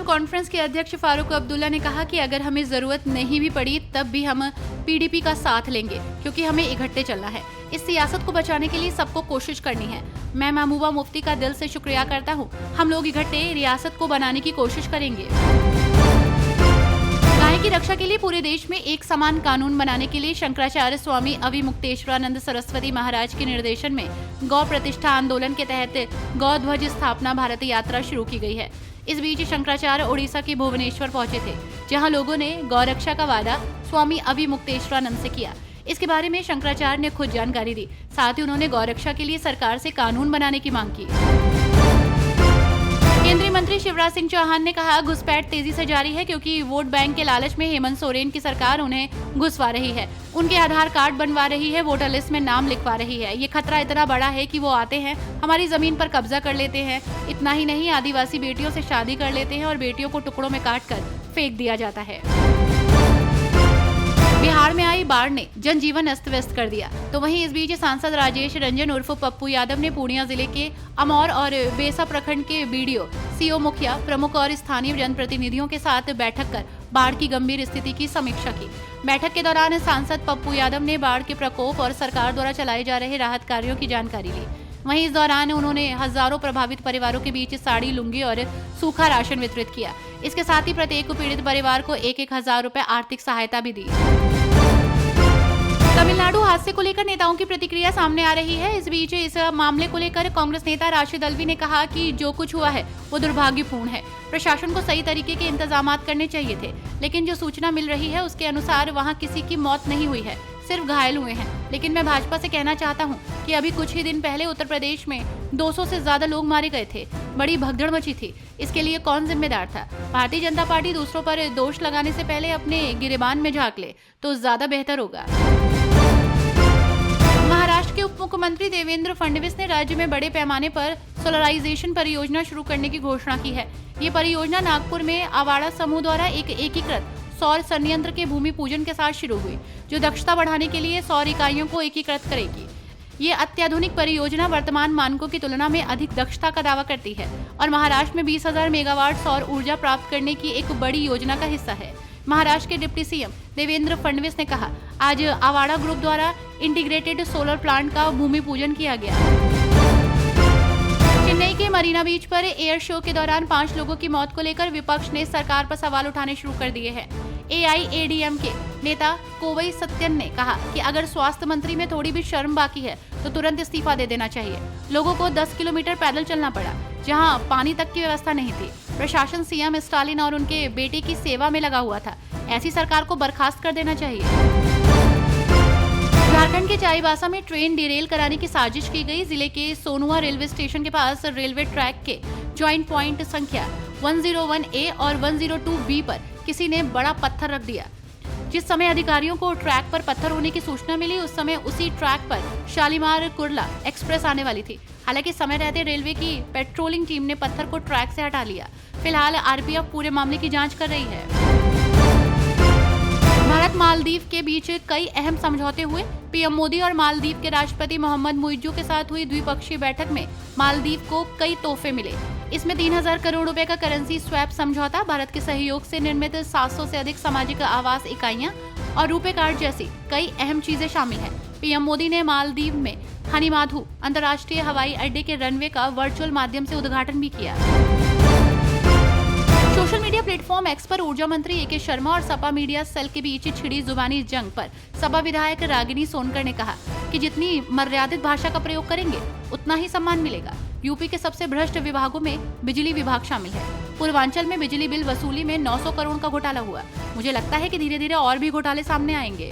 Conference के अध्यक्ष फारूक अब्दुल्ला ने कहा कि अगर हमें जरूरत नहीं भी पड़ी तब भी हम पीडीपी का साथ लेंगे, क्योंकि हमें इकट्ठे चलना है। इस सियासत को बचाने के लिए सबको कोशिश करनी है। मैं महबूबा मुफ्ती का दिल से शुक्रिया करता हूँ। हम लोग इकट्ठे रियासत को बनाने की कोशिश करेंगे। गाय की रक्षा के लिए पूरे देश में एक समान कानून बनाने के लिए शंकराचार्य स्वामी अविमुक्तेश्वरानंद सरस्वती महाराज के निर्देशन में गौ प्रतिष्ठा आंदोलन के तहत गौ ध्वज स्थापना भारत यात्रा शुरू की गई है। इस बीच शंकराचार्य ओडिशा के भुवनेश्वर पहुंचे थे, जहां लोगों ने गौ रक्षा का वादा स्वामी अविमुक्तेश्वरानंद से किया। इसके बारे में शंकराचार्य ने खुद जानकारी दी। साथ ही उन्होंने गौ रक्षा के लिए सरकार से कानून बनाने की मांग की। केंद्रीय मंत्री शिवराज सिंह चौहान ने कहा, घुसपैठ तेजी से जारी है, क्योंकि वोट बैंक के लालच में हेमंत सोरेन की सरकार उन्हें घुसवा रही है, उनके आधार कार्ड बनवा रही है, वोटर लिस्ट में नाम लिखवा रही है। ये खतरा इतना बड़ा है कि वो आते हैं, हमारी जमीन पर कब्जा कर लेते हैं। इतना ही नहीं, आदिवासी बेटियों से शादी कर लेते हैं और बेटियों को टुकड़ों में काट कर फेंक दिया जाता है। बिहार में आई बाढ़ ने जनजीवन अस्त व्यस्त कर दिया, तो वहीं इस बीच सांसद राजेश रंजन उर्फ पप्पू यादव ने पूर्णिया जिले के अमौर और बेसा प्रखंड के बीडीओ, सीओ मुखिया, प्रमुख और स्थानीय जनप्रतिनिधियों के साथ बैठक कर बाढ़ की गंभीर स्थिति की समीक्षा की। बैठक के दौरान सांसद पप्पू यादव ने बाढ़ के प्रकोप और सरकार द्वारा चलाए जा रहे राहत कार्यों की जानकारी ली। वहीं इस दौरान उन्होंने हजारों प्रभावित परिवारों के बीच साड़ी, लुंगी और सूखा राशन वितरित किया। इसके साथ ही प्रत्येक पीड़ित परिवार को 1-1 रुपए आर्थिक सहायता भी दी। तमिलनाडु हादसे को लेकर नेताओं की प्रतिक्रिया सामने आ रही है। इस बीच इस मामले को लेकर कांग्रेस नेता राशिद अल्वी ने कहा कि जो कुछ हुआ है वो दुर्भाग्यपूर्ण है। प्रशासन को सही तरीके के इंतजामात करने चाहिए थे, लेकिन जो सूचना मिल रही है उसके अनुसार वहां किसी की मौत नहीं हुई है, सिर्फ घायल हुए हैं। लेकिन मैं भाजपा से कहना चाहता हूं कि अभी कुछ ही दिन पहले उत्तर प्रदेश में 200 से ज्यादा लोग मारे गए थे, बड़ी भगदड़ मची थी। इसके लिए कौन जिम्मेदार था? भारतीय जनता पार्टी दूसरों पर दोष लगाने से पहले अपने गिरेबान में झांक ले तो ज्यादा बेहतर होगा। महाराष्ट्र के उप मुख्यमंत्री देवेंद्र फडणवीस ने राज्य में बड़े पैमाने पर सोलराइजेशन परियोजना शुरू करने की घोषणा की है। ये परियोजना नागपुर में आवाड़ा समूह द्वारा एक एकीकृत सौर संयंत्र के भूमि पूजन के साथ शुरू हुई, जो दक्षता बढ़ाने के लिए सौर इकाइयों को एकीकृत करेगी। ये अत्याधुनिक परियोजना वर्तमान मानकों की तुलना में अधिक दक्षता का दावा करती है और महाराष्ट्र में 20,000 मेगावाट सौर ऊर्जा प्राप्त करने की एक बड़ी योजना का हिस्सा है। महाराष्ट्र के डिप्टी सीएम देवेंद्र फडणवीस ने कहा, आज आवाड़ा ग्रुप द्वारा इंटीग्रेटेड सोलर प्लांट का भूमि पूजन किया गया। चेन्नई के मरीना बीच पर एयर शो के दौरान 5 लोगों की मौत को लेकर विपक्ष ने सरकार पर सवाल उठाने शुरू कर दिए हैं। AIADMK नेता कोवई सत्यन ने कहा कि अगर स्वास्थ्य मंत्री में थोड़ी भी शर्म बाकी है तो तुरंत इस्तीफा दे देना चाहिए। लोगों को 10 किलोमीटर पैदल चलना पड़ा, जहां पानी तक की व्यवस्था नहीं थी। प्रशासन सीएम स्टालिन और उनके बेटे की सेवा में लगा हुआ था। ऐसी सरकार को बर्खास्त कर देना चाहिए। झारखंड के चाईबासा में ट्रेन डिरेल कराने की साजिश की गई। जिले के सोनुआ रेलवे स्टेशन के पास रेलवे ट्रैक के ज्वाइंट पॉइंट संख्या 101A और 102B पर किसी ने बड़ा पत्थर रख दिया। जिस समय अधिकारियों को ट्रैक पर पत्थर होने की सूचना मिली, उस समय उसी ट्रैक पर शालीमार कुर्ला एक्सप्रेस आने वाली थी। हालांकि समय रहते रेलवे की पेट्रोलिंग टीम ने पत्थर को ट्रैक से हटा लिया। फिलहाल आरपीएफ पूरे मामले की जांच कर रही है। भारत मालदीव के बीच कई अहम समझौते हुए। पीएम मोदी और मालदीव के राष्ट्रपति मोहम्मद मुइज्जू के साथ हुई द्विपक्षीय बैठक में मालदीव को कई तोहफे मिले। इसमें 3,000 करोड़ रुपए का करेंसी स्वैप समझौता, भारत के सहयोग से निर्मित 700 से अधिक सामाजिक आवास इकाइयां और रुपे कार्ड जैसी कई अहम चीजें शामिल हैं। पीएम मोदी ने मालदीव में हनीमाधु अंतर्राष्ट्रीय हवाई अड्डे के रनवे का वर्चुअल माध्यम से उद्घाटन भी किया। सोशल मीडिया प्लेटफॉर्म एक्स पर ऊर्जा मंत्री AK शर्मा और सपा मीडिया सेल के बीच छिड़ी जुबानी जंग पर सपा विधायक रागिनी सोनकर ने कहा कि जितनी मर्यादित भाषा का प्रयोग करेंगे उतना ही सम्मान मिलेगा। यूपी के सबसे भ्रष्ट विभागों में बिजली विभाग शामिल है। पूर्वांचल में बिजली बिल वसूली में 900 करोड़ का घोटाला हुआ। मुझे लगता है कि धीरे धीरे और भी घोटाले सामने आएंगे।